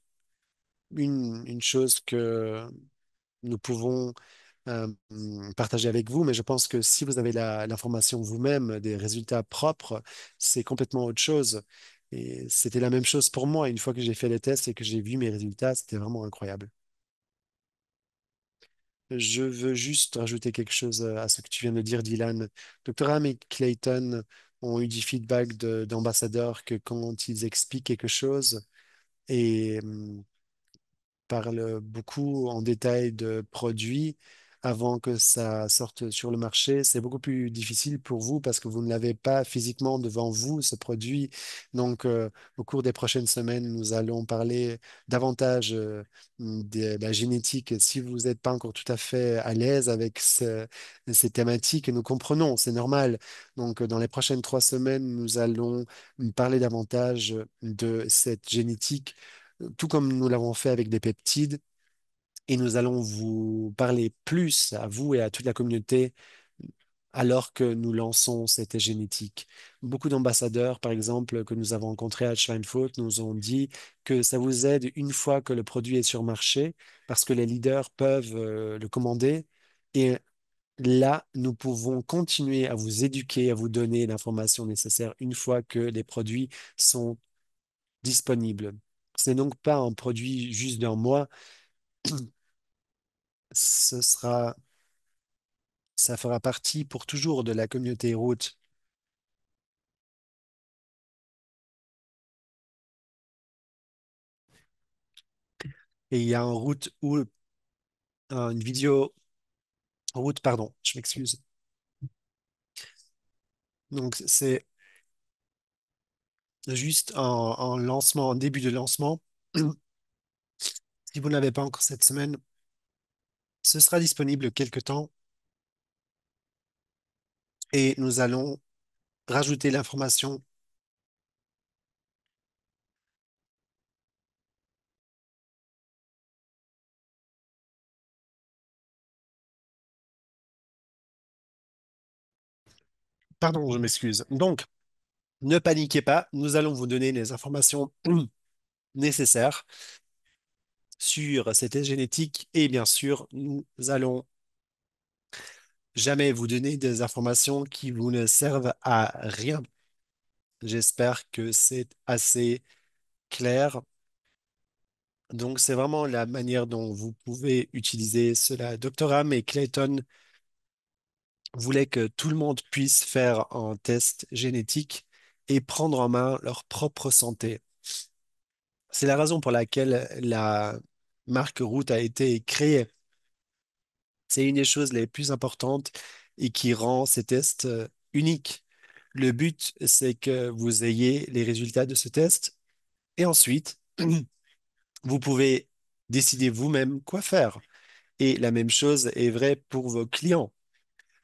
une chose que nous pouvons partager avec vous, mais je pense que si vous avez l'information vous-même, des résultats propres, c'est complètement autre chose. Et c'était la même chose pour moi. Une fois que j'ai fait les tests et que j'ai vu mes résultats, c'était vraiment incroyable. Je veux juste rajouter quelque chose à ce que tu viens de dire, Dylan. Dr. Ham et Clayton ont eu du feedback d'ambassadeurs que quand ils expliquent quelque chose, et parle beaucoup en détail de produits avant que ça sorte sur le marché. C'est beaucoup plus difficile pour vous parce que vous ne l'avez pas physiquement devant vous, ce produit. Donc, au cours des prochaines semaines, nous allons parler davantage de la génétique. Si vous n'êtes pas encore tout à fait à l'aise avec ces thématiques, nous comprenons, c'est normal. Donc, dans les prochaines 3 semaines, nous allons parler davantage de cette génétique tout comme nous l'avons fait avec des peptides, et nous allons vous parler plus à vous et à toute la communauté alors que nous lançons cette génétique. Beaucoup d'ambassadeurs, par exemple, que nous avons rencontrés à Schweinfurt, nous ont dit que ça vous aide une fois que le produit est sur marché, parce que les leaders peuvent le commander. Et là, nous pouvons continuer à vous éduquer, à vous donner l'information nécessaire une fois que les produits sont disponibles. Ce n'est donc pas un produit juste d'un mois, ce sera, ça fera partie pour toujours de la communauté route. Et il y a un route ou une vidéo route, pardon, je m'excuse. Donc c'est juste un lancement, un début de lancement. Si vous ne l'avez pas encore cette semaine, ce sera disponible quelque temps et nous allons rajouter l'information. Pardon, je m'excuse. Donc, ne paniquez pas, nous allons vous donner les informations nécessaires sur cette génétique et bien sûr, nous allons jamais vous donner des informations qui vous ne servent à rien. J'espère que c'est assez clair. Donc, c'est vraiment la manière dont vous pouvez utiliser cela. Dr. Ham et Clayton voulaient que tout le monde puisse faire un test génétique et prendre en main leur propre santé. C'est la raison pour laquelle la marque Root a été créée. C'est une des choses les plus importantes et qui rend ces tests uniques. Le but, c'est que vous ayez les résultats de ce test et ensuite, vous pouvez décider vous-même quoi faire. Et la même chose est vraie pour vos clients.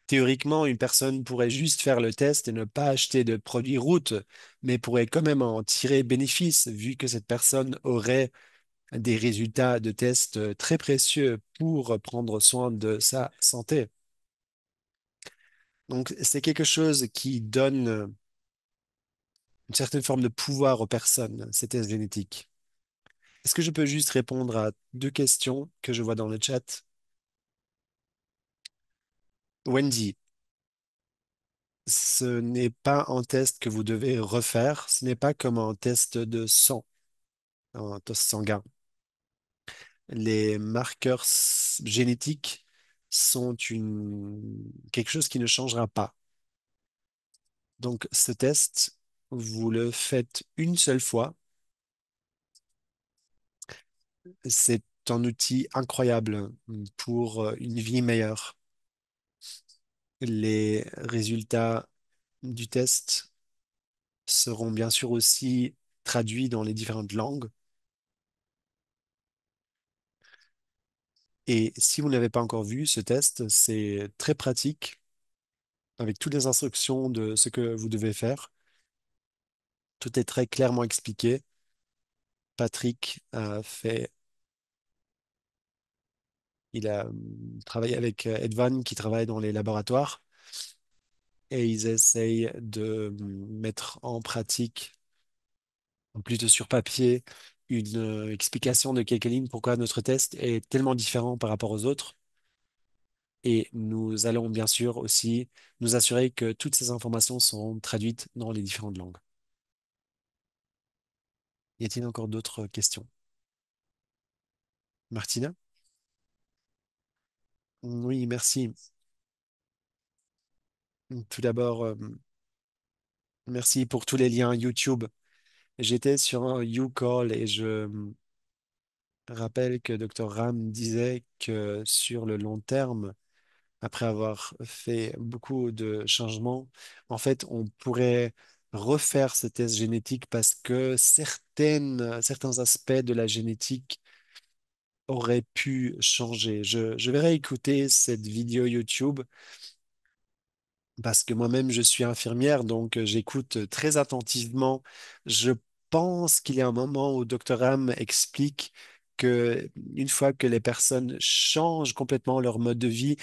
Théoriquement, une personne pourrait juste faire le test et ne pas acheter de produits route, mais pourrait quand même en tirer bénéfice vu que cette personne aurait des résultats de tests très précieux pour prendre soin de sa santé. Donc, c'est quelque chose qui donne une certaine forme de pouvoir aux personnes, ces tests génétiques. Est-ce que je peux juste répondre à 2 questions que je vois dans le chat? Wendy, ce n'est pas un test que vous devez refaire. Ce n'est pas comme un test de sang, un test sanguin. Les marqueurs génétiques sont quelque chose qui ne changera pas. Donc, ce test, vous le faites une seule fois. C'est un outil incroyable pour une vie meilleure. Les résultats du test seront bien sûr aussi traduits dans les différentes langues. Et si vous n'avez pas encore vu ce test, c'est très pratique avec toutes les instructions de ce que vous devez faire. Tout est très clairement expliqué. Patrick a fait, il a travaillé avec Edvan qui travaille dans les laboratoires et ils essayent de mettre en pratique, en plus de sur papier, une explication de quelques lignes pourquoi notre test est tellement différent par rapport aux autres. Et nous allons bien sûr aussi nous assurer que toutes ces informations sont traduites dans les différentes langues. Y a-t-il encore d'autres questions? Martina? Oui, merci. Tout d'abord, merci pour tous les liens YouTube. J'étais sur un YouCall et je rappelle que Dr Ram disait que sur le long terme, après avoir fait beaucoup de changements, en fait, on pourrait refaire ce test génétique parce que certains aspects de la génétique auraient pu changer. Je vais réécouter cette vidéo YouTube parce que moi-même, je suis infirmière, donc j'écoute très attentivement. Je pense qu'il y a un moment où Dr Ram explique que une fois que les personnes changent complètement leur mode de vie,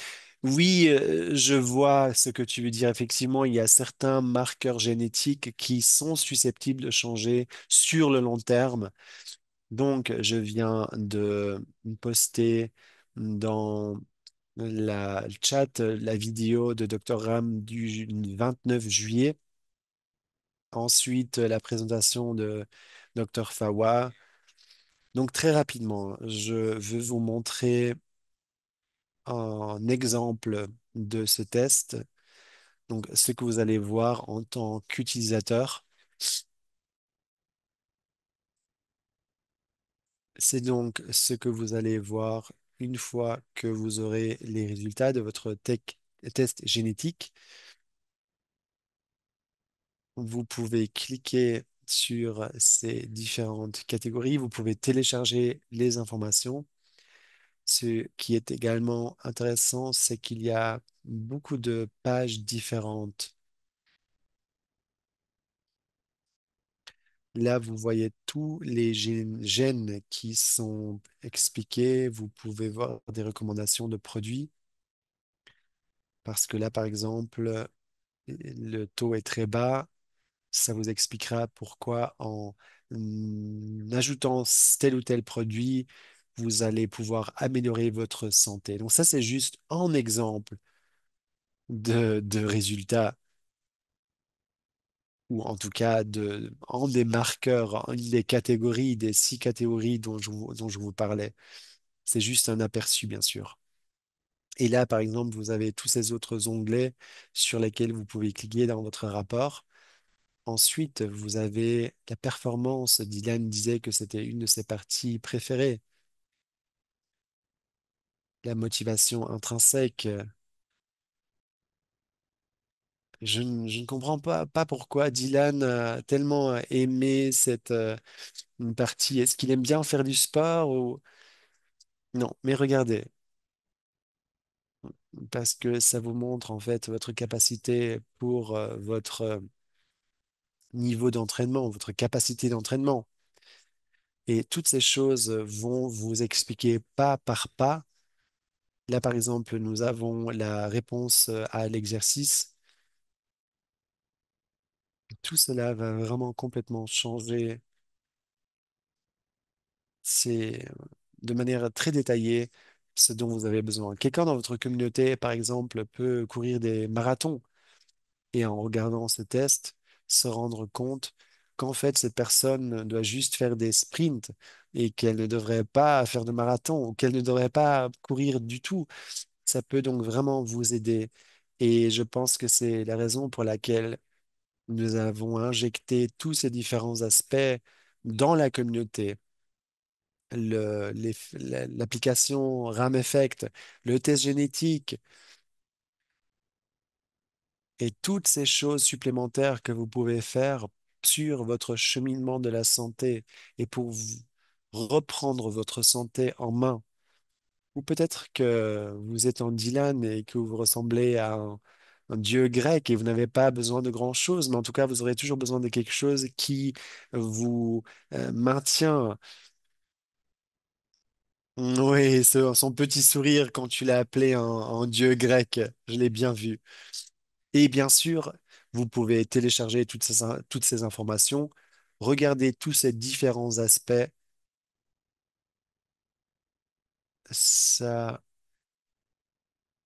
oui, je vois ce que tu veux dire. Effectivement, il y a certains marqueurs génétiques qui sont susceptibles de changer sur le long terme. Donc, je viens de poster dans la le chat, la vidéo de Dr Ram du 29 juillet. Ensuite, la présentation de Dr Fawa. Donc, très rapidement, je veux vous montrer un exemple de ce test. Donc, ce que vous allez voir en tant qu'utilisateur, c'est donc ce que vous allez voir une fois que vous aurez les résultats de votre test génétique. Vous pouvez cliquer sur ces différentes catégories. Vous pouvez télécharger les informations. Ce qui est également intéressant, c'est qu'il y a beaucoup de pages différentes. Là, vous voyez tous les gènes qui sont expliqués. Vous pouvez voir des recommandations de produits parce que là, par exemple, le taux est très bas. Ça vous expliquera pourquoi en ajoutant tel ou tel produit, vous allez pouvoir améliorer votre santé. Donc ça, c'est juste un exemple de résultats, ou en tout cas en des marqueurs, en des catégories, des 6 catégories dont je vous parlais. C'est juste un aperçu, bien sûr. Et là, par exemple, vous avez tous ces autres onglets sur lesquels vous pouvez cliquer dans votre rapport. Ensuite, vous avez la performance. Dylan disait que c'était une de ses parties préférées. La motivation intrinsèque. Je ne comprends pas pourquoi Dylan a tellement aimé cette partie. Est-ce qu'il aime bien faire du sport ou... Non, mais regardez, parce que ça vous montre en fait votre capacité pour votre niveau d'entraînement, votre capacité d'entraînement. Et toutes ces choses vont vous expliquer pas par pas. Là, par exemple, nous avons la réponse à l'exercice. Tout cela va vraiment complètement changer. C'est de manière très détaillée ce dont vous avez besoin. Quelqu'un dans votre communauté, par exemple, peut courir des marathons et en regardant ce test, se rendre compte qu'en fait, cette personne doit juste faire des sprints et qu'elle ne devrait pas faire de marathon ou qu'elle ne devrait pas courir du tout. Ça peut donc vraiment vous aider. Et je pense que c'est la raison pour laquelle Nous avons injecté tous ces différents aspects dans la communauté. L'application RAM Effect, le test génétique et toutes ces choses supplémentaires que vous pouvez faire sur votre cheminement de la santé et pour reprendre votre santé en main. Ou peut-être que vous êtes en Dylan et que vous ressemblez à un dieu grec et vous n'avez pas besoin de grand-chose, mais en tout cas, vous aurez toujours besoin de quelque chose qui vous maintient. Oui, son petit sourire quand tu l'as appelé un dieu grec, je l'ai bien vu. Et bien sûr, vous pouvez télécharger toutes ces informations, regarder tous ces différents aspects. Ça,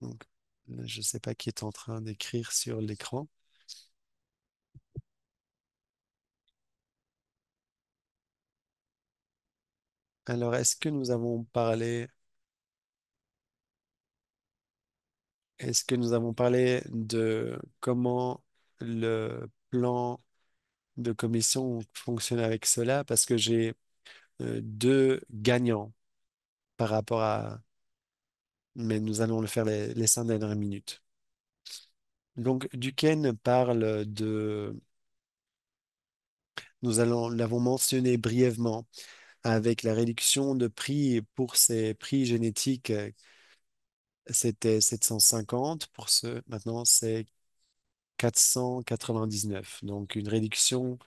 donc, je ne sais pas qui est en train d'écrire sur l'écran. Alors, est-ce que nous avons parlé de comment le plan de commission fonctionne avec cela? Parce que j'ai deux gagnants par rapport à, mais nous allons le faire les 5 dernières minutes. Donc, Duquesne parle l'avons mentionné brièvement, avec la réduction de prix pour ces prix génétiques, c'était 750 pour ceux, maintenant c'est 499. Donc, une réduction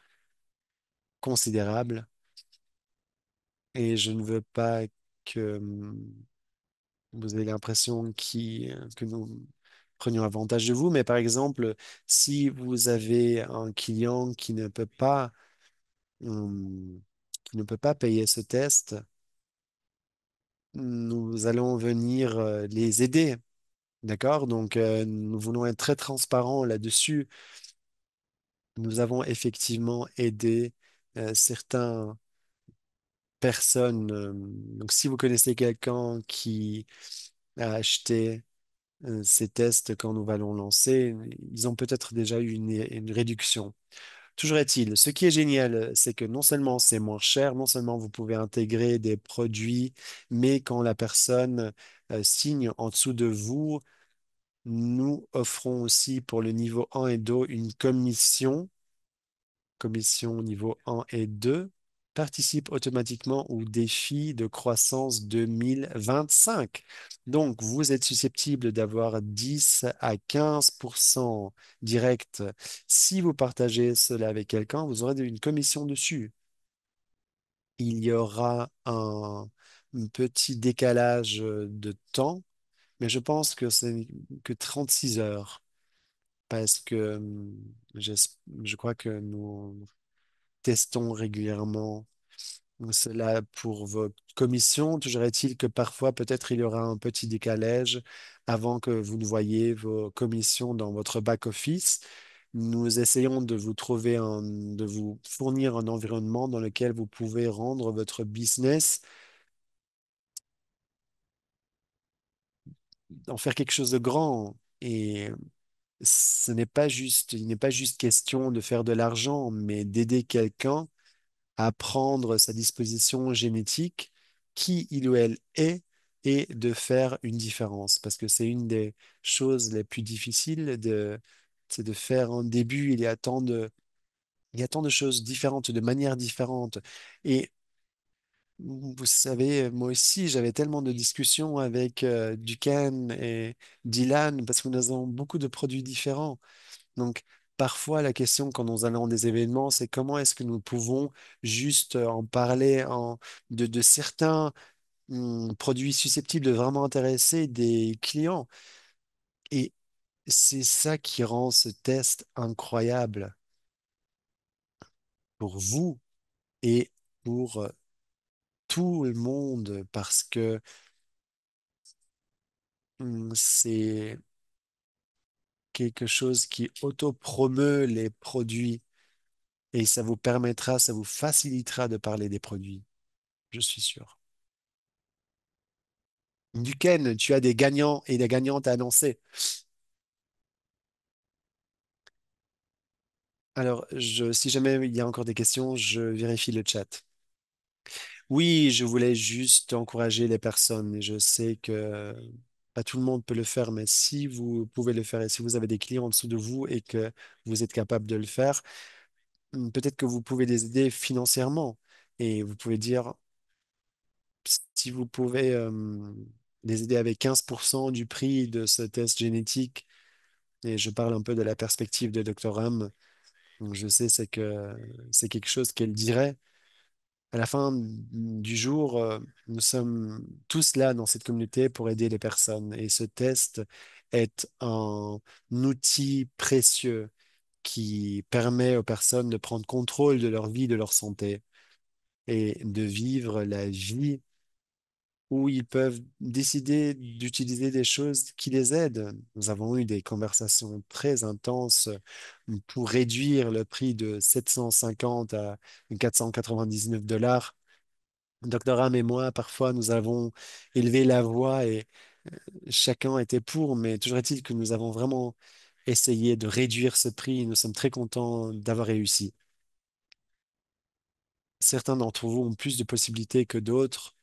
considérable et je ne veux pas que vous ayez l'impression que nous prenions avantage de vous, mais par exemple, si vous avez un client hum, qui ne peut pas payer ce test, nous allons venir les aider. D'accord? Donc, nous voulons être très transparents là-dessus. Nous avons effectivement aidé certaines personnes. Donc, si vous connaissez quelqu'un qui a acheté ces tests quand nous allons lancer, ils ont peut-être déjà eu une réduction. Toujours est-il, ce qui est génial, c'est que non seulement c'est moins cher, non seulement vous pouvez intégrer des produits, mais quand la personne signe en dessous de vous, nous offrons aussi pour le niveau 1 et 2 une commission niveau 1 et 2 participe automatiquement au défi de croissance 2025. Donc, vous êtes susceptible d'avoir 10 à 15% direct. Si vous partagez cela avec quelqu'un, vous aurez une commission dessus. Il y aura un petit décalage de temps, mais je pense que c'est que 36 heures parce que je crois que nous testons régulièrement cela pour votre commission. Toujours est-il que parfois, peut-être, il y aura un petit décalage avant que vous ne voyez vos commissions dans votre back-office. Nous essayons de vous fournir un environnement dans lequel vous pouvez rendre votre business, en faire quelque chose de grand. Et il n'est pas juste question de faire de l'argent, mais d'aider quelqu'un à prendre sa disposition génétique, qui il ou elle est, et de faire une différence. Parce que c'est une des choses les plus difficiles c'est de faire un début. Il y a tant de choses différentes, de manières différentes. Et vous savez, moi aussi, j'avais tellement de discussions avec Duquesne et Dylan parce que nous avons beaucoup de produits différents. Donc, parfois, la question quand nous allons à des événements, c'est comment est-ce que nous pouvons juste en parler de certains produits susceptibles de vraiment intéresser des clients. Et c'est ça qui rend ce test incroyable pour vous et pour tout le monde parce que c'est quelque chose qui autopromeut les produits et ça vous permettra, ça vous facilitera de parler des produits, je suis sûr. Duquesne, tu as des gagnants et des gagnantes à annoncer. Alors, si jamais il y a encore des questions, je vérifie le chat. Oui, je voulais juste encourager les personnes. Et je sais que pas tout le monde peut le faire, mais si vous pouvez le faire et si vous avez des clients en dessous de vous et que vous êtes capable de le faire, peut-être que vous pouvez les aider financièrement. Et vous pouvez dire, si vous pouvez les aider avec 15% du prix de ce test génétique, et je parle un peu de la perspective de Dr. Ram, donc je sais c'est que c'est quelque chose qu'elle dirait. À la fin du jour, nous sommes tous là dans cette communauté pour aider les personnes. Et ce test est un outil précieux qui permet aux personnes de prendre contrôle de leur vie, de leur santé et de vivre la vie où ils peuvent décider d'utiliser des choses qui les aident. Nous avons eu des conversations très intenses pour réduire le prix de 750 à 499 $. Docteur Ram et moi, parfois, nous avons élevé la voix et chacun était pour, mais toujours est-il que nous avons vraiment essayé de réduire ce prix et nous sommes très contents d'avoir réussi. Certains d'entre vous ont plus de possibilités que d'autres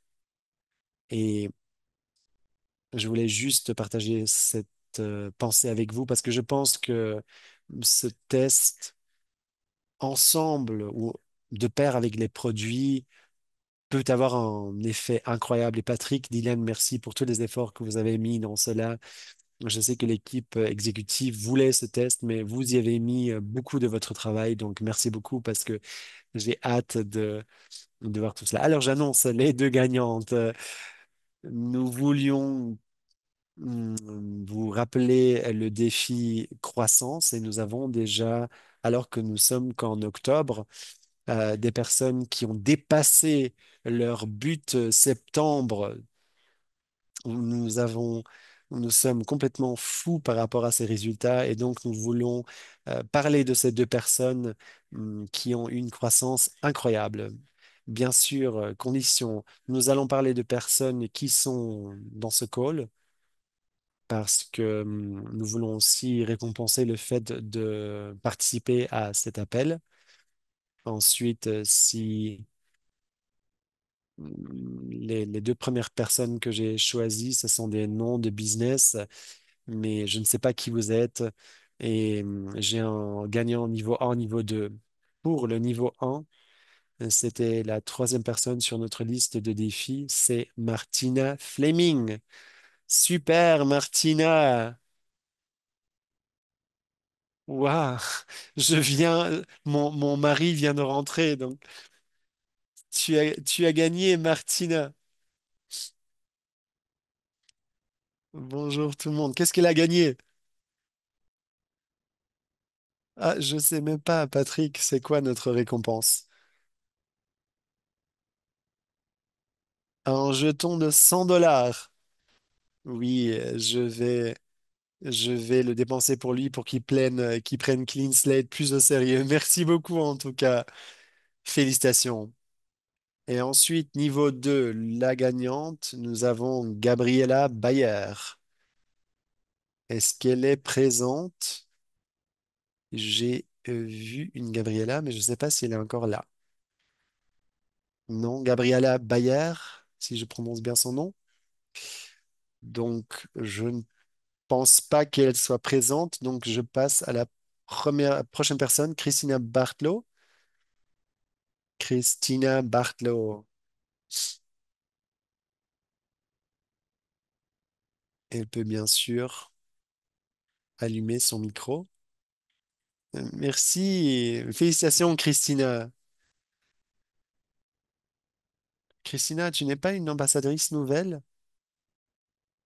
et je voulais juste partager cette pensée avec vous parce que je pense que ce test ensemble ou de pair avec les produits peut avoir un effet incroyable. Et Patrick, Dylan, merci pour tous les efforts que vous avez mis dans cela. Je sais que l'équipe exécutive voulait ce test, mais vous y avez mis beaucoup de votre travail. Donc, merci beaucoup parce que j'ai hâte de voir tout cela. Alors, j'annonce les deux gagnantes. Nous voulions vous rappeler le défi croissance et nous avons déjà, alors que nous sommes qu'en octobre, des personnes qui ont dépassé leur but septembre. Nous avons, nous sommes complètement fous par rapport à ces résultats et donc nous voulons parler de ces deux personnes qui ont une croissance incroyable. Bien sûr, condition, nous allons parler de personnes qui sont dans ce call parce que nous voulons aussi récompenser le fait de participer à cet appel. Ensuite, si les deux premières personnes que j'ai choisies, ce sont des noms de business, mais je ne sais pas qui vous êtes. Et j'ai un gagnant niveau 1, niveau 2. Pour le niveau 1, c'était la troisième personne sur notre liste de défis, c'est Martina Fleming. Super, Martina! Waouh! Mon mari vient de rentrer, donc tu as gagné, Martina. Bonjour tout le monde. Qu'est-ce qu'elle a gagné? Ah, je sais même pas, Patrick, c'est quoi notre récompense? Un jeton de 100 $. Oui, je vais le dépenser pour lui pour qu'il prenne Clean Slate plus au sérieux. Merci beaucoup en tout cas. Félicitations. Et ensuite, niveau 2, la gagnante, nous avons Gabriela Bayer. Est-ce qu'elle est présente? J'ai vu une Gabriela, mais je ne sais pas si elle est encore là. Non, Gabriela Bayer, si je prononce bien son nom. Donc, je ne pense pas qu'elle soit présente. Donc, je passe à la prochaine personne, Christina Bartlow. Christina Bartlow. Elle peut bien sûr allumer son micro. Merci. Félicitations, Christina. Christina, tu n'es pas une ambassadrice nouvelle?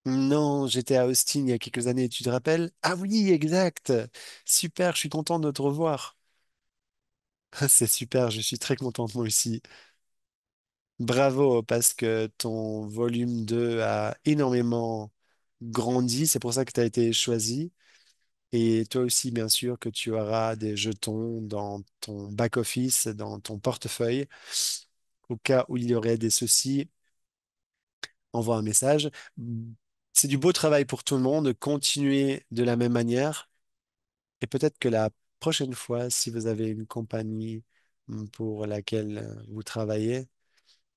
Non, j'étais à Austin il y a quelques années, tu te rappelles? Ah oui, exact. Super, je suis content de te revoir. C'est super, je suis très contente moi aussi. Bravo, parce que ton volume 2 a énormément grandi, c'est pour ça que tu as été choisi. Et toi aussi, bien sûr, que tu auras des jetons dans ton back-office, dans ton portefeuille. Au cas où il y aurait des soucis, envoie un message. C'est du beau travail pour tout le monde. Continuez de la même manière. Et peut-être que la prochaine fois, si vous avez une compagnie pour laquelle vous travaillez,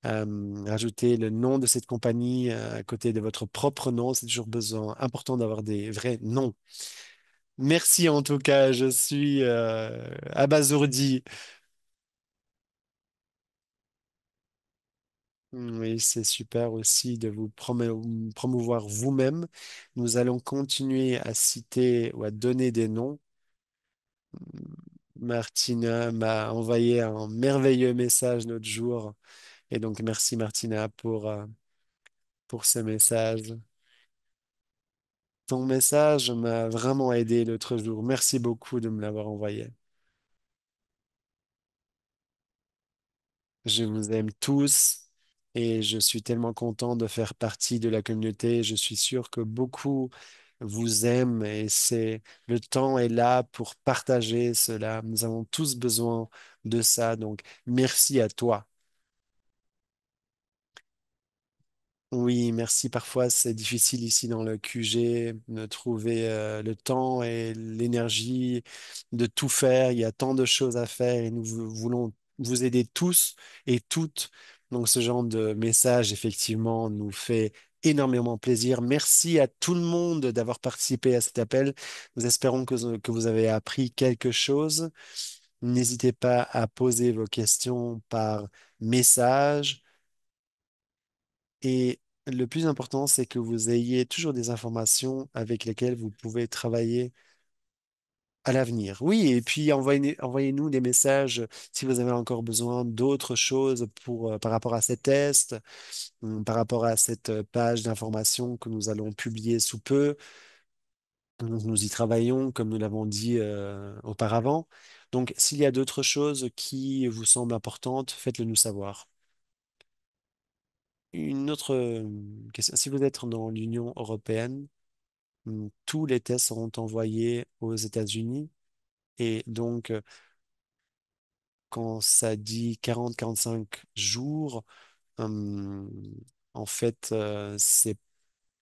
rajoutez le nom de cette compagnie à côté de votre propre nom. C'est toujours besoin, important d'avoir des vrais noms. Merci en tout cas, je suis abasourdi. Oui, c'est super aussi de vous promouvoir vous-même. Nous allons continuer à citer ou à donner des noms. Martina m'a envoyé un merveilleux message l'autre jour. Et donc, merci Martina pour ce message. Ton message m'a vraiment aidé l'autre jour. Merci beaucoup de me l'avoir envoyé. Je vous aime tous et je suis tellement content de faire partie de la communauté. Je suis sûr que beaucoup vous aiment et le temps est là pour partager cela. Nous avons tous besoin de ça. Donc, merci à toi. Oui, merci. Parfois, c'est difficile ici dans le QG de trouver le temps et l'énergie de tout faire. Il y a tant de choses à faire et nous voulons vous aider tous et toutes. Donc, ce genre de message, effectivement, nous fait énormément plaisir. Merci à tout le monde d'avoir participé à cet appel. Nous espérons que vous avez appris quelque chose. N'hésitez pas à poser vos questions par message. Et le plus important, c'est que vous ayez toujours des informations avec lesquelles vous pouvez travailler à l'avenir. Oui, et puis envoyez-nous des messages si vous avez encore besoin d'autres choses par rapport à ces tests, par rapport à cette page d'information que nous allons publier sous peu. Nous y travaillons, comme nous l'avons dit auparavant. Donc, s'il y a d'autres choses qui vous semblent importantes, faites-le nous savoir. Une autre question, si vous êtes dans l'Union européenne, tous les tests seront envoyés aux États-Unis. Et donc, quand ça dit 40-45 jours, hum, en fait, c'est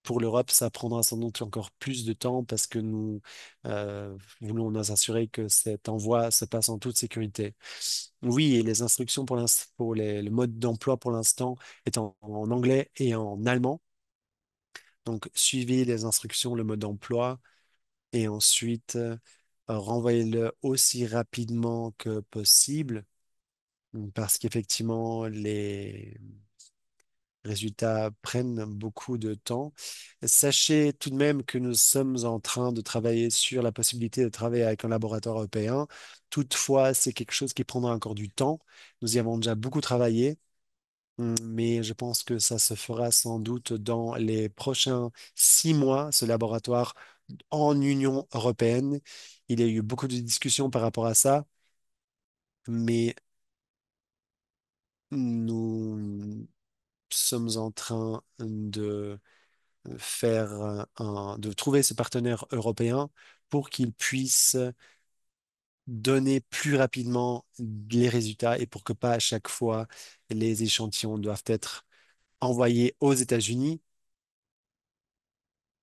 pour l'Europe, ça prendra sans doute encore plus de temps parce que nous voulons nous assurer que cet envoi se passe en toute sécurité. Oui, et les instructions pour le mode d'emploi pour l'instant est en anglais et en allemand. Donc, suivez les instructions, le mode d'emploi. Et ensuite renvoyez-le aussi rapidement que possible parce qu'effectivement, les résultats prennent beaucoup de temps. Sachez tout de même que nous sommes en train de travailler sur la possibilité de travailler avec un laboratoire européen. Toutefois, c'est quelque chose qui prendra encore du temps. Nous y avons déjà beaucoup travaillé. Mais je pense que ça se fera sans doute dans les prochains 6 mois, ce laboratoire en Union européenne. Il y a eu beaucoup de discussions par rapport à ça, mais nous sommes en train de trouver ce partenaire européen pour qu'il puisse donner plus rapidement les résultats et pour que pas à chaque fois les échantillons doivent être envoyés aux États-Unis.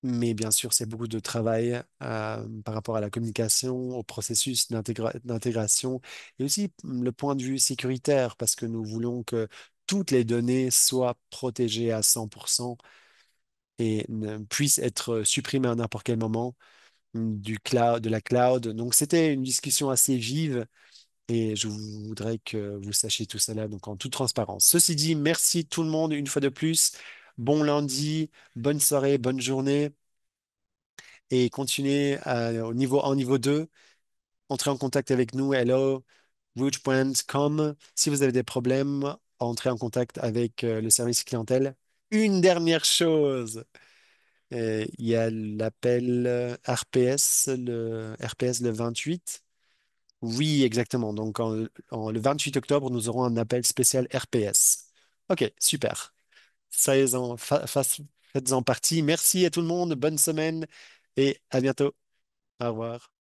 Mais bien sûr, c'est beaucoup de travail par rapport à la communication, au processus d'intégration et aussi le point de vue sécuritaire, parce que nous voulons que toutes les données soient protégées à 100% et ne puissent être supprimées à n'importe quel moment du cloud, de la cloud. Donc, c'était une discussion assez vive et je voudrais que vous sachiez tout cela donc en toute transparence. Ceci dit, merci tout le monde une fois de plus. Bon lundi, bonne soirée, bonne journée. Et continuez en niveau 2. Entrez en contact avec nous, hello, rouge.com. Si vous avez des problèmes, entrez en contact avec le service clientèle. Une dernière chose, il y a l'appel RPS le 28. Oui, exactement. Donc, le 28 octobre, nous aurons un appel spécial RPS. OK, super. Soyez-en, faites-en partie. Merci à tout le monde. Bonne semaine et à bientôt. Au revoir.